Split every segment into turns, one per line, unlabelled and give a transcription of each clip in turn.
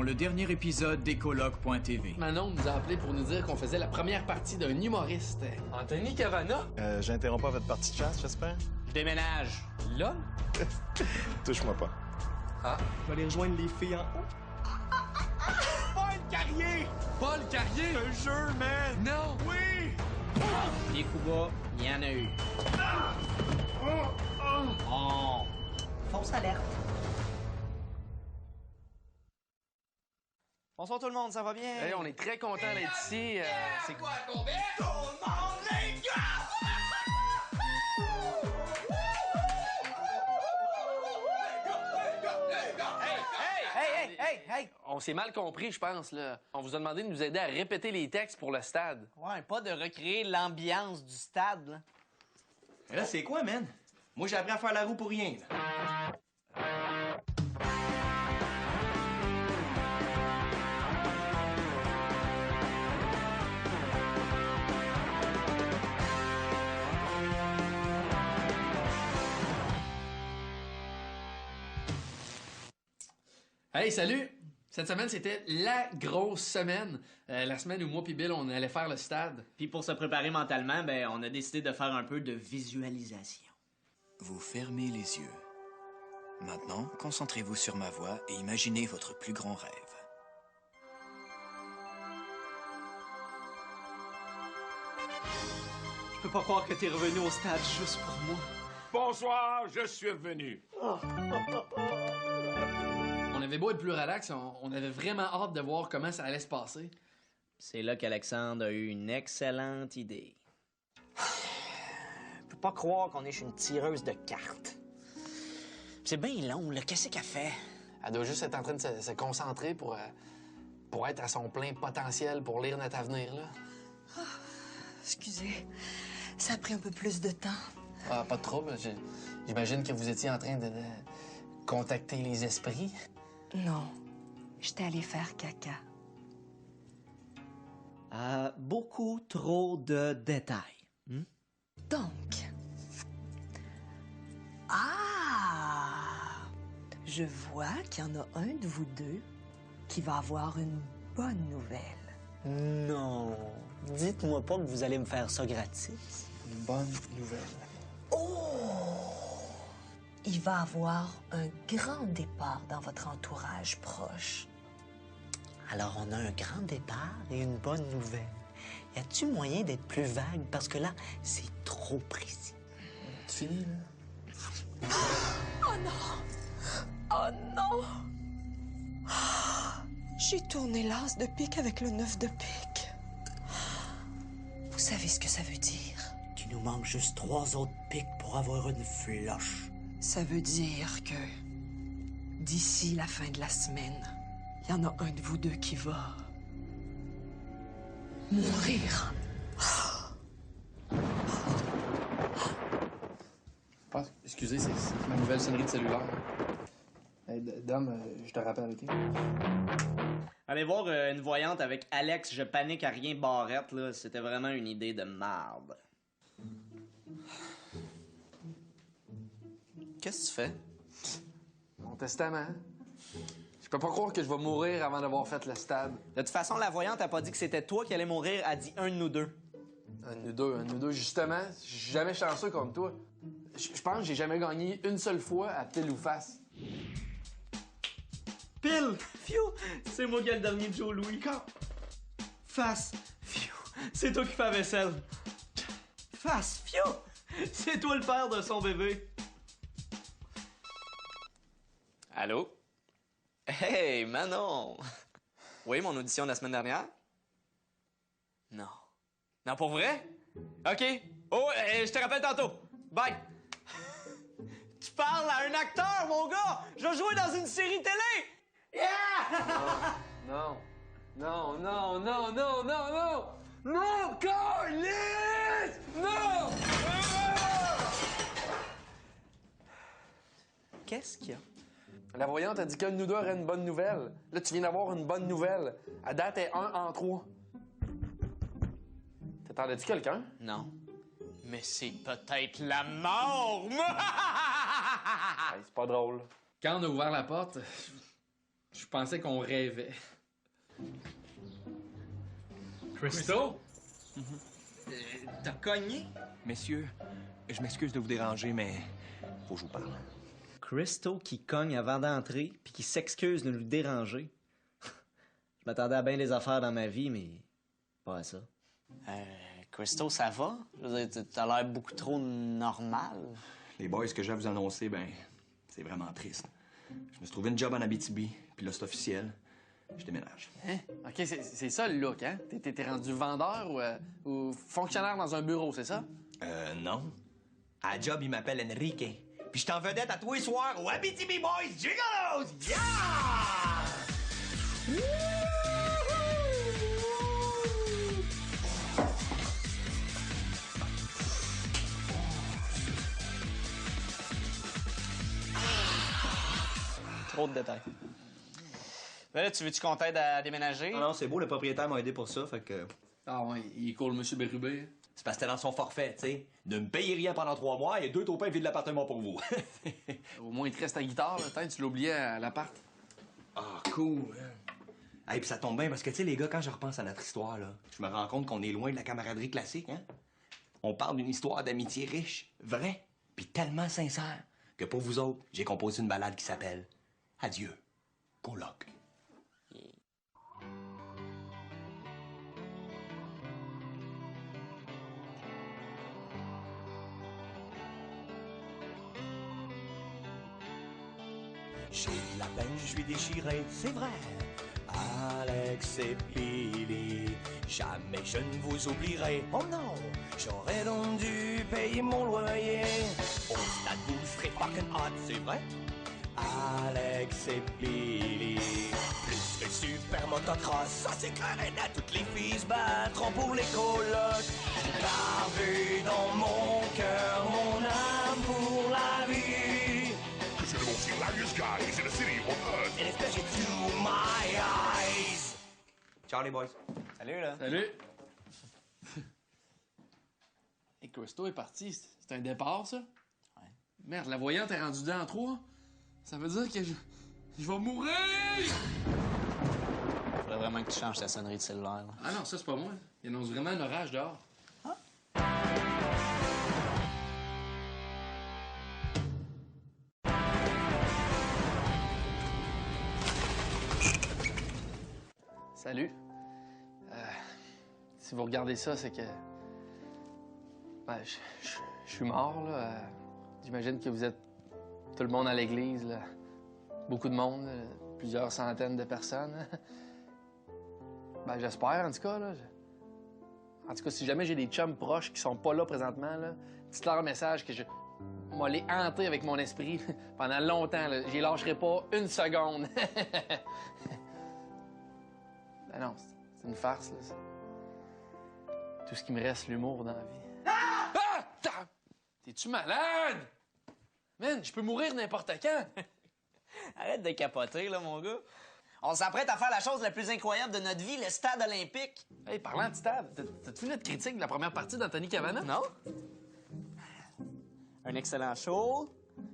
le dernier épisode d'Écologue.tv.
Manon nous a appelé pour nous dire qu'on faisait la première partie d'un humoriste. Anthony Cavana?
J'interromps pas votre partie de chasse, j'espère?
Je déménage.
Là?
Touche-moi pas.
Ah.
Je vais aller rejoindre les filles en haut.
Paul Carrier!
Paul Carrier?
Un jeu, man!
Non!
Oui!
Des coups bas, il y en a eu.
Oh!
Fausse alerte.
Bonsoir tout le monde, ça va bien?
Hey, on est très content d'être ici. C'est quoi
Tout le monde, les gars!
Hey!
On s'est mal compris, je pense, là. On vous a demandé de nous aider à répéter les textes pour le stade.
Ouais, pas de recréer l'ambiance du stade, là.
Mais là, c'est quoi, man? Moi, j'ai appris à faire la roue pour rien, là.
Hey, salut! Cette semaine, c'était la grosse semaine. La semaine où moi et Bill, on allait faire le stade.
Puis pour se préparer mentalement, ben, on a décidé de faire un peu de visualisation.
Vous fermez les yeux. Maintenant, concentrez-vous sur ma voix et imaginez votre plus grand rêve.
Je peux pas croire que t'es revenu au stade juste pour moi.
Bonsoir, je suis revenu.
On avait beau être plus relax, on avait vraiment hâte de voir comment ça allait se passer.
C'est là qu'Alexandre a eu une excellente idée. Je peux pas croire qu'on est chez une tireuse de cartes. C'est bien long, là. Qu'est-ce qu'elle fait?
Elle doit juste être en train de se concentrer pour être à son plein potentiel pour lire notre avenir, là.
Excusez, ça a pris un peu plus de temps.
Ah, pas de trouble. J'imagine que vous étiez en train de contacter les esprits.
Non, j'étais allée faire caca.
Beaucoup trop de détails.
Donc... Je vois qu'il y en a un de vous deux qui va avoir une bonne nouvelle.
Non. Dites-moi pas que vous allez me faire ça gratis.
Une bonne nouvelle.
Il va avoir un grand départ dans votre entourage proche.
Alors, on a un grand départ et une bonne nouvelle. Y a-tu moyen d'être plus vague? Parce que là, c'est trop précis.
C'est fini, là?
Oh non! Oh non! J'ai tourné l'as de pique avec le 9 de pique. Vous savez ce que ça veut dire?
Tu nous manques juste 3 autres pics pour avoir une floche.
Ça veut dire que d'ici la fin de la semaine, il y en a un de vous deux qui va mourir.
Ah, excusez, c'est ma nouvelle sonnerie de cellulaire. Hey, Dom, je te rappelle avec
Allez voir une voyante avec Alex, je panique à rien Barrette, là. C'était vraiment une idée de marde. Qu'est-ce que tu fais?
Mon testament. Je peux pas croire que je vais mourir avant d'avoir fait le stade.
De toute façon, la voyante a pas dit que c'était toi qui allais mourir, elle a dit un de nous deux.
Un de nous deux, justement. Je suis jamais chanceux comme toi. Je pense que j'ai jamais gagné une seule fois à pile ou face.
Pile! Fiou! C'est moi qui ai le dernier Joe Louis. Quand? Face! Fiou! C'est toi qui fais la vaisselle. Face! Fiou! C'est toi le père de son bébé. Allô? Hey, Manon! Oui, mon audition de la semaine dernière? Non. Non, pour vrai? OK. Oh, je te rappelle tantôt. Bye! Tu parles à un acteur, mon gars! Je vais jouer dans une série télé! Yeah!
Non. Non, non, non, non, non, non! Non, Carlis! Non!
Qu'est-ce qu'il y a?
La voyante a dit qu'un de nous deux aurait une bonne nouvelle. Là, tu viens d'avoir une bonne nouvelle. À date, est 1 en 3. T'attendais-tu quelqu'un?
Non. Mais c'est peut-être la mort!
Hey, c'est pas drôle. Quand on a ouvert la porte, Je pensais qu'on rêvait. Crystal?
T'as cogné? Messieurs, je m'excuse de vous déranger, mais faut que je vous parle.
Crystal qui cogne avant d'entrer puis qui s'excuse de nous déranger. Je m'attendais à bien des affaires dans ma vie, mais pas à ça.
Crystal, ça va? Je veux dire, t'as l'air beaucoup trop normal.
Les boys, ce que j'ai à vous annoncer, ben, c'est vraiment triste. Je me suis trouvé une job en Abitibi, puis là, c'est officiel. Je déménage.
Hein? OK, c'est ça le look, hein? T'es rendu vendeur ou fonctionnaire dans un bureau, c'est ça?
Non. À la job, il m'appelle Enrique. Puis je t'en vedette à tous les soirs au Abitibi Boys Gigolos! Yeah!
Trop de détails. Ben là, tu veux-tu qu'on t'aide à déménager?
Non, c'est beau, le propriétaire m'a aidé pour ça, fait que...
Ah ouais, il coule M. Bérubé.
C'est parce que c'était dans son forfait, tu sais. Ne me payez rien pendant 3 mois et 2 taupins vident l'appartement pour vous.
Au moins, il te reste ta guitare, là. Peut-être tu l'oubliais à l'appart.
Ah, cool, man. Hey, puis ça tombe bien parce que, tu sais, les gars, quand je repense à notre histoire, là, je me rends compte qu'on est loin de la camaraderie classique, hein? On parle d'une histoire d'amitié riche, vraie, puis tellement sincère que pour vous autres, j'ai composé une ballade qui s'appelle Adieu, coloc. J'ai la peine, je suis déchiré, c'est vrai. Alex et Billy, jamais je ne vous oublierai. Oh non, j'aurais donc dû payer mon loyer. Au stade, vous serez fucking hot, c'est vrai. Alex et Billy, plus que super motocross, ça c'est clair et net. Toutes les filles se battront pour les colocs. Gravé dans mon cœur, mon âme pour la vie.
Consider the most hilarious guys in the city on earth.
And especially to my eyes. Ciao les boys.
Salut, là.
Salut! Et Crystal est parti. C'est un départ, ça?
Ouais.
Merde, la voyante est rendue dans 3. Ça veut dire que je vais mourir!
Faudrait vraiment que tu changes ta sonnerie de cellulaire, là.
Ah non, ça, c'est pas moi. Il annonce vraiment un orage dehors. Salut. Si vous regardez ça, c'est que... Ben, je suis mort, là. J'imagine que vous êtes tout le monde à l'église, là. Beaucoup de monde, là. Plusieurs centaines de personnes. Ben, j'espère, en tout cas, là. En tout cas, si jamais j'ai des chums proches qui sont pas là présentement, là, dites-leur un message que je m'allais hanter avec mon esprit pendant longtemps, là. J'y lâcherai pas une seconde. Ben non, c'est une farce, là. Tout ce qui me reste, l'humour dans la vie. Ah! T'es-tu malade? Man, je peux mourir n'importe quand.
Arrête de capoter, là, mon gars. On s'apprête à faire la chose la plus incroyable de notre vie, le stade olympique.
Hey, parlant de stade, t'as-tu vu notre critique de la première partie d'Anthony Cavana?
Non? Un excellent show.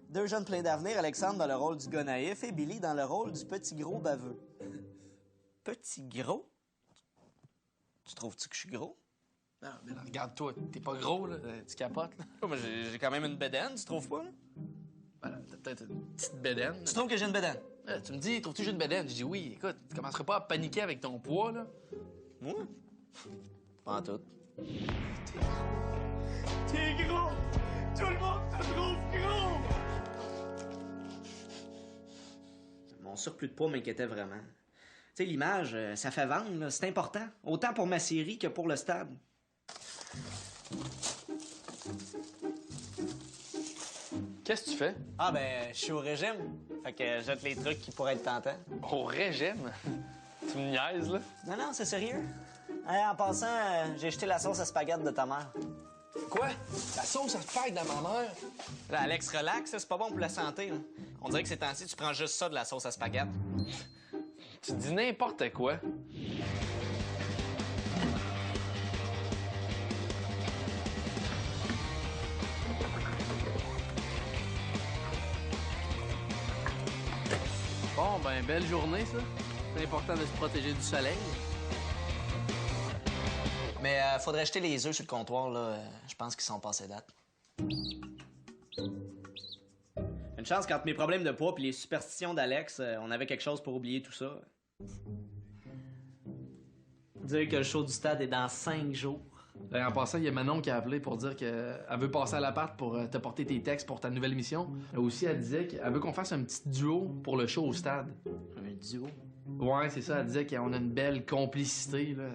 2 jeunes pleins d'avenir, Alexandre dans le rôle du gars naïf et Billy dans le rôle du petit gros baveux. Petit gros? Tu trouves-tu que je suis gros?
Non, mais là, regarde-toi, t'es pas gros, là. Tu capotes, là.
Oh, mais j'ai quand même une bédaine, tu trouves pas, là?
Ben là, t'as peut-être une petite bédaine.
Tu trouves que j'ai une bédaine?
Tu me dis, trouves-tu que j'ai une bédaine? Je dis oui. Écoute, tu commenceras pas à paniquer avec ton poids, là.
Moi? Pas en tout.
T'es gros! Tout le monde te trouve gros!
Mon surplus de poids m'inquiétait vraiment. Tu sais, l'image, ça fait vendre, là. C'est important. Autant pour ma série que pour le stade.
Qu'est-ce que tu fais?
Ah, ben, je suis au régime. Fait que jette les trucs qui pourraient être tentants.
Au régime? Tu me niaises, là?
Non, non, c'est sérieux. En passant, j'ai jeté la sauce à spaghetti de ta mère.
Quoi? La sauce à spag dans ma mère?
Là, Alex, relax, c'est pas bon pour la santé, là. On dirait que ces temps-ci, tu prends juste ça de la sauce à spaghetti.
Tu dis n'importe quoi. Bon, ben, belle journée, ça. C'est important de se protéger du soleil.
Mais faudrait jeter les œufs sur le comptoir, là. Je pense qu'ils sont passés date. Une chance qu'entre mes problèmes de poids et les superstitions d'Alex, on avait quelque chose pour oublier tout ça. Dire que le show du stade est dans 5 jours.
En passant, il y a Manon qui a appelé pour dire qu'elle veut passer à l'appart pour te porter tes textes pour ta nouvelle émission. Aussi, elle disait qu'elle veut qu'on fasse un petit duo pour le show au stade.
Un duo?
Ouais, c'est ça. Elle disait qu'on a une belle complicité, là.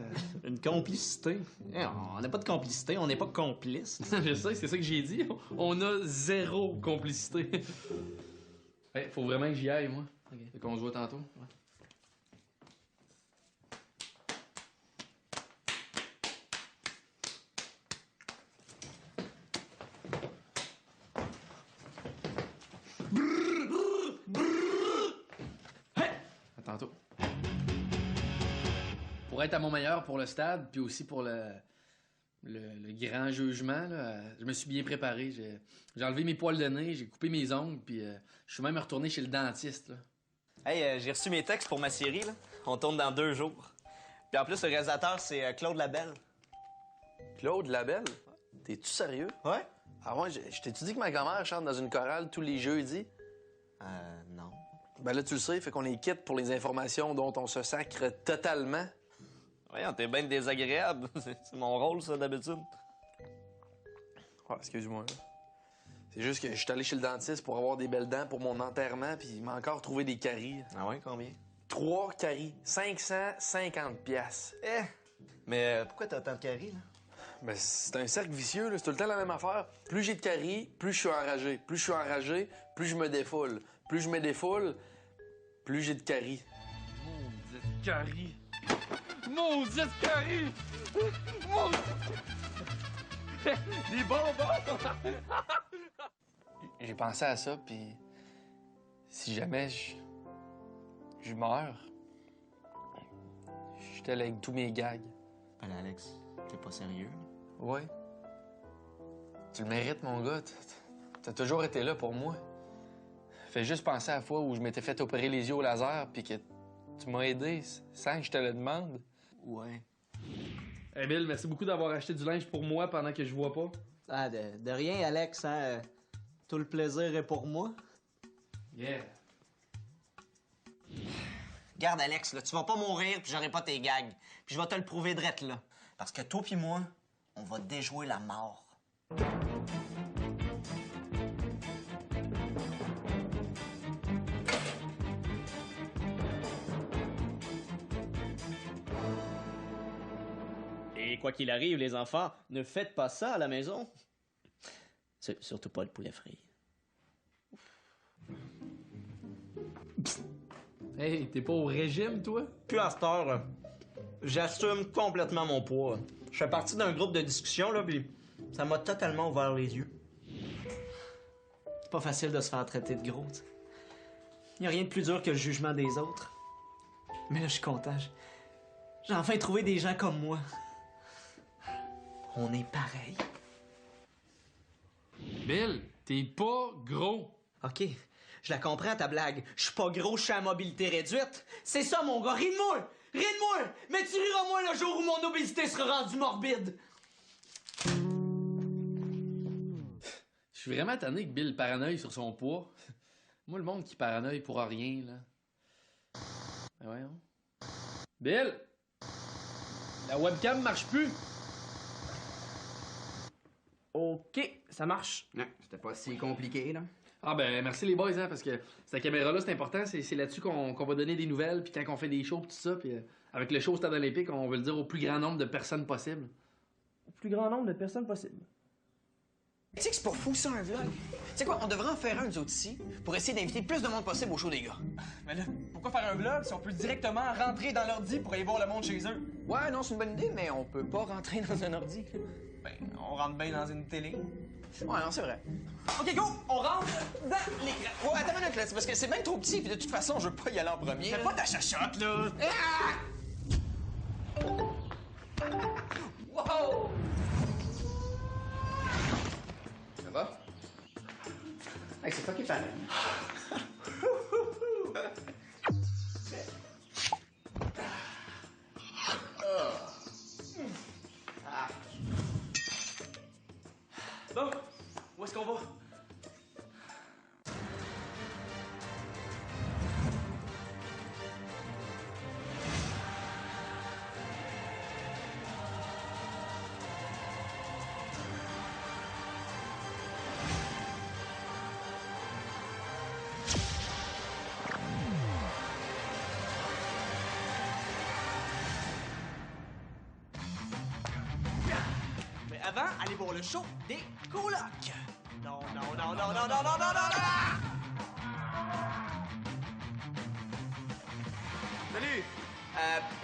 Une complicité? On n'a pas de complicité, on n'est pas complices.
Je sais, c'est ça que j'ai dit. On a 0 complicité. Hey, faut vraiment que j'y aille, moi.
Okay.
Fait qu'on se voit tantôt. Ouais. À tantôt. Pour être à mon meilleur pour le stade, puis aussi pour le grand jugement, là, je me suis bien préparé. J'ai enlevé mes poils de nez, j'ai coupé mes ongles, puis je suis même retourné chez le dentiste. Là.
Hey, j'ai reçu mes textes pour ma série, là. On tourne dans 2 jours. Puis en plus, le réalisateur, c'est Claude Labelle.
Claude Labelle? T'es-tu sérieux?
Ouais?
Ah ouais, je t'ai-tu dit que ma grand-mère chante dans une chorale tous les jeudis?
Non.
Ben là, tu le sais, fait qu'on est quitte pour les informations dont on se sacre totalement.
Voyons, t'es bien désagréable. C'est mon rôle, ça, d'habitude.
Ouais, excuse-moi. C'est juste que je suis allé chez le dentiste pour avoir des belles dents pour mon enterrement, puis il m'a encore trouvé des caries.
Ah ouais, combien?
3 caries, 550 piastres.
Eh! Mais pourquoi t'as autant de caries, là?
Ben, c'est un cercle vicieux, là. C'est tout le temps la même affaire. Plus j'ai de caries, plus je suis enragé. Plus je suis enragé, plus je me défoule. Plus je me défoule, plus j'ai de caries.
Maudite carie! Maudite carie! Des bonbons!
J'ai pensé à ça, puis si jamais je meurs, je te lègue tous mes gags.
Ben, Alex, t'es pas sérieux?
Ouais. Tu le mérites, mon gars. T'as toujours été là pour moi. Fais juste penser à la fois où je m'étais fait opérer les yeux au laser, puis que tu m'as aidé sans que je te le demande.
Ouais.
Hey Bill, merci beaucoup d'avoir acheté du linge pour moi pendant que je vois pas.
Ah, de rien, Alex, hein? Tout le plaisir est pour moi.
Yeah.
Garde, Alex, là, tu vas pas mourir puis j'aurai pas tes gags. Puis je vais te le prouver drette, là. Parce que toi puis moi, on va déjouer la mort. Et quoi qu'il arrive, les enfants, ne faites pas ça à la maison. Surtout pas le poulet frit.
Hey, t'es pas au régime, toi?
Puis à cette heure, j'assume complètement mon poids. Je fais partie d'un groupe de discussion, là, puis ça m'a totalement ouvert les yeux. C'est pas facile de se faire traiter de gros, t'sais. Y a rien de plus dur que le jugement des autres. Mais là, je suis content. J'ai enfin trouvé des gens comme moi. On est pareil.
Bill, t'es pas gros.
OK, je la comprends, ta blague. Je suis pas gros, je suis à mobilité réduite. C'est ça, mon gars, ris de moi! Ris de moi! Mais tu riras moins le jour où mon obésité sera rendue morbide.
Je suis vraiment tanné que Bill paranoïe sur son poids. Moi, le monde qui paranoïe pour rien, là. Ben voyons. Bill! La webcam marche plus!
OK, ça marche. Ouais, c'était pas si compliqué, là.
Ah ben merci les boys, hein, parce que cette caméra-là, c'est important. C'est là-dessus qu'on va donner des nouvelles, puis quand on fait des shows, tout ça, puis avec le show au Stade olympique, on veut le dire au plus grand nombre de personnes possible.
Au plus grand nombre de personnes possible.
Tu sais que c'est pas fou, ça, un vlog? Tu sais quoi, on devrait en faire un, nous autres, ici, pour essayer d'inviter le plus de monde possible au show des gars.
Mais là, pourquoi faire un vlog si on peut directement rentrer dans l'ordi pour aller voir le monde chez eux?
Ouais, non, c'est une bonne idée, mais on peut pas rentrer dans un ordi.
Ben, on rentre bien dans une télé.
Ouais, non, c'est vrai. OK, go! On rentre dans l'écran. Ouais, attends une minute, là, c'est parce que c'est même trop petit, puis de toute façon, je veux pas y aller en premier.
Fais pas ta chachotte, là!
Ah! Wow! Ça va? Hey, c'est toi qui parle. avant, allez voir le show des colocs. Non, non, non, non, non, non, non, non, non, non!
Salut!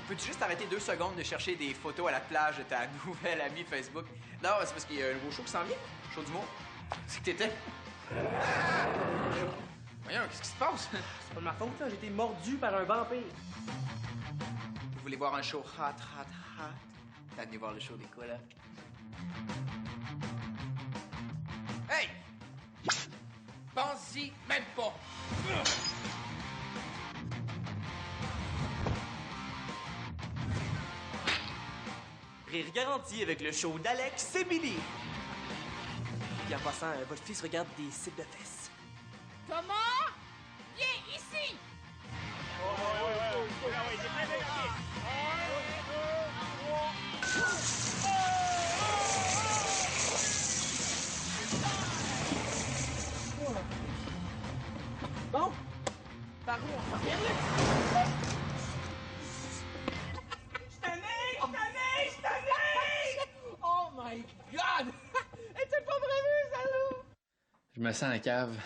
Peux-tu juste arrêter 2 secondes de chercher des photos à la plage de ta nouvelle amie Facebook? Non, c'est parce qu'il y a un nouveau show qui s'en vient. Show d'humour. C'est que t'étais. Voyons, qu'est-ce qui se passe?
C'est pas de ma faute, là. J'ai été mordu par un vampire.
Vous voulez voir un show hot, hot, hot? T'as venu voir le show des colocs. Hey! Pense-y même pas!
Rire garanti avec le show d'Alex et Billy. Puis en passant, votre fils regarde des cibles de fesses.
Thomas, viens ici.
Bon, par où on s'en vient?
Oh my God! C'était pas prévu, ça, là!
Je me sens en cave.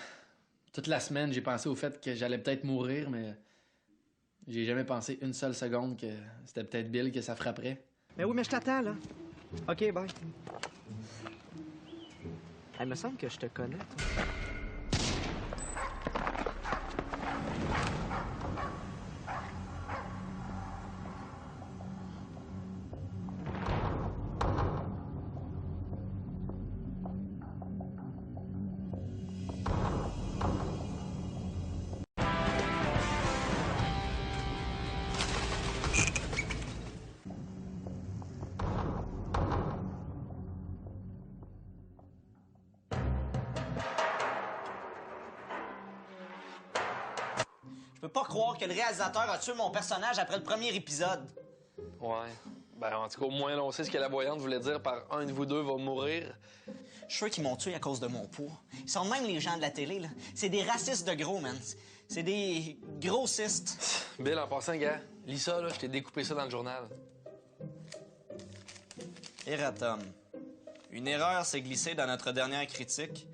Toute la semaine, j'ai pensé au fait que j'allais peut-être mourir, mais j'ai jamais pensé une seule seconde que c'était peut-être Bill que ça frapperait.
Ben oui, mais je t'attends, là. OK, bye. Il me semble que je te connais, toi. Je peux pas croire que le réalisateur a tué mon personnage après le premier épisode.
Ouais. Ben, en tout cas, au moins, là, on sait ce que la voyante voulait dire par un de vous deux va mourir.
Je suis sûr qu'ils m'ont tué à cause de mon poids. Ils sont même les gens de la télé, là. C'est des racistes de gros, man. C'est des grossistes.
Bill, en passant, gars, lis ça, là, je t'ai découpé ça dans le journal.
Erratum. Une erreur s'est glissée dans notre dernière critique.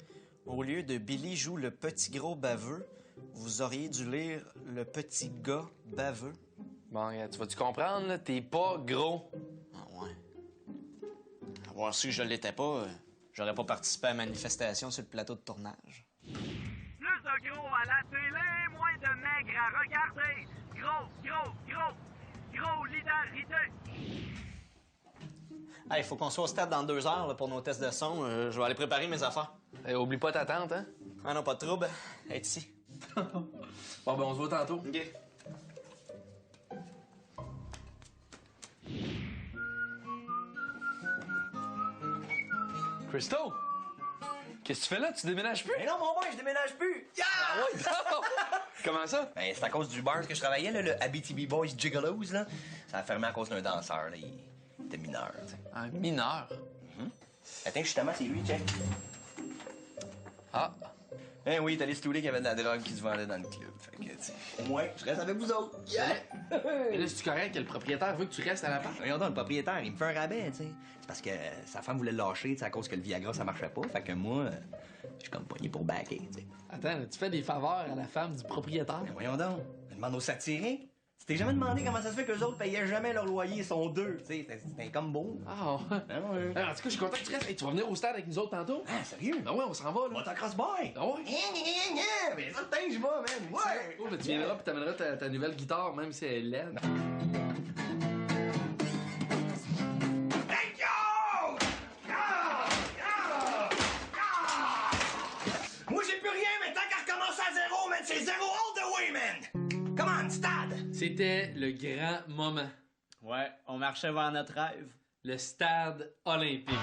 Au lieu de Billy joue le petit gros baveux, vous auriez dû lire le petit gars baveux.
Bon, gars, tu vas-tu comprendre, là? T'es pas gros.
Ah ouais. Avoir su que je l'étais pas, j'aurais pas participé à la manifestation sur le plateau de tournage.
Plus de gros à la télé, moins de maigres à regarder. Gros, gros, gros, gros leaderité.
Hey, faut qu'on soit au stade dans 2 heures là, pour nos tests de son. Je vais aller préparer mes affaires.
Hey, oublie pas ta tante, hein?
Ah non, pas de trouble. Elle est ici.
Bon, ben, on se voit tantôt.
OK.
Christo! Qu'est-ce que tu fais là? Tu déménages plus?
Mais non, mon boy, je déménage plus! Yeah!
Ah ouais, non! Comment ça?
Ben, c'est à cause du bar que je travaillais, là, le Abitibi Boys Gigolos, là. Ça a fermé à cause d'un danseur, là. Il était mineur, tu sais.
Un mineur?
Attends, justement, c'est lui, check.
Ah!
Ben oui, t'allais stouler qu'il y avait de la drogue qui se vendait dans le club. Fait que, tu sais, au moins, je reste avec vous autres. Yeah!
Mais là, c'est-tu correct que le propriétaire veut que tu restes à la part?
Voyons donc, le propriétaire, il me fait un rabais, tu sais. C'est parce que sa femme voulait le lâcher, tu sais, à cause que le Viagra, ça marchait pas. Fait que moi, je suis comme pogné pour backer, tu sais.
Attends, tu fais des faveurs à la femme du propriétaire?
Ben voyons donc, elle demande aux satiriques. Tu t'es jamais demandé comment ça se fait qu'eux autres payaient jamais leur loyer, ils sont deux, tu sais. C'était comme beau.
Ah, ouais.
Ben ouais.
En tout cas, je suis content que tu restes. Hey, tu vas venir au stade avec nous autres tantôt?
Ah, sérieux?
Ben ouais, on s'en va, là.
On va cross-boy!
Ah ouais?
Mais ça, que je vais, man! Ouais!
Oh, ben, tu viendras puis t'amèneras ta nouvelle guitare, même si elle est laide.
Moi, j'ai plus rien, mais tant qu'à recommencer à zéro, man, c'est zéro all the way, man! Come on, stade!
C'était le grand moment.
Ouais, on marchait vers notre rêve.
Le stade olympique.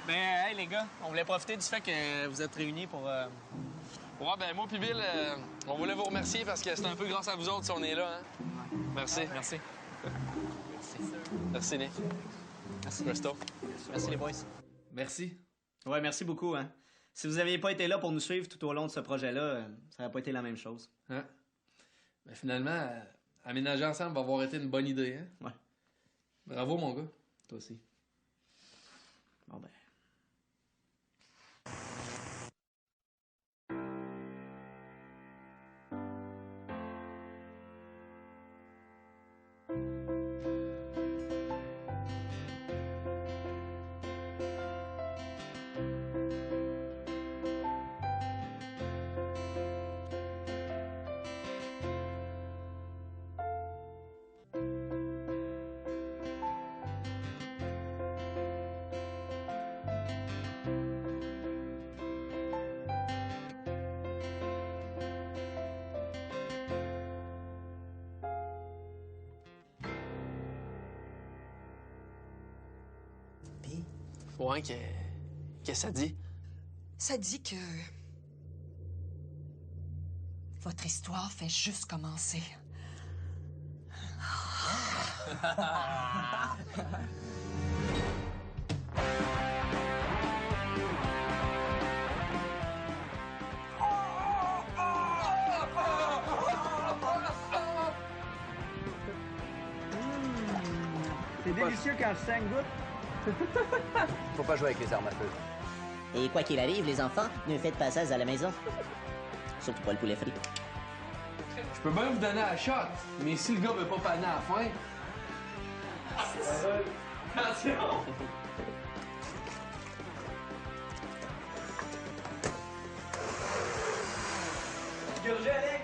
Ben, hey, les gars, on voulait profiter du fait que vous êtes réunis pour...
Ouais, ben moi puis Bill, on voulait vous remercier parce que c'est un peu grâce à vous autres si on est là, hein? Merci. Merci, Nick.
Merci.
Resto.
Merci, les boys.
Merci.
Ouais, merci beaucoup, hein. Si vous n'aviez pas été là pour nous suivre tout au long de ce projet-là, ça n'aurait pas été la même chose.
Hein? Ben finalement, aménager ensemble va avoir été une bonne idée, hein?
Ouais.
Bravo, mon gars.
Toi aussi. Bon, ben...
Ouais, qu'est-ce que ça dit?
Ça dit que... votre histoire fait juste commencer.
C'est délicieux quand le sang goûte.
Faut pas jouer avec les armes à feu.
Et quoi qu'il arrive, les enfants, ne faites pas ça à la maison. Surtout pas le poulet frit.
Je peux bien vous donner la shot, mais si le gars veut pas paner à la fin... Attention!
Gurgel,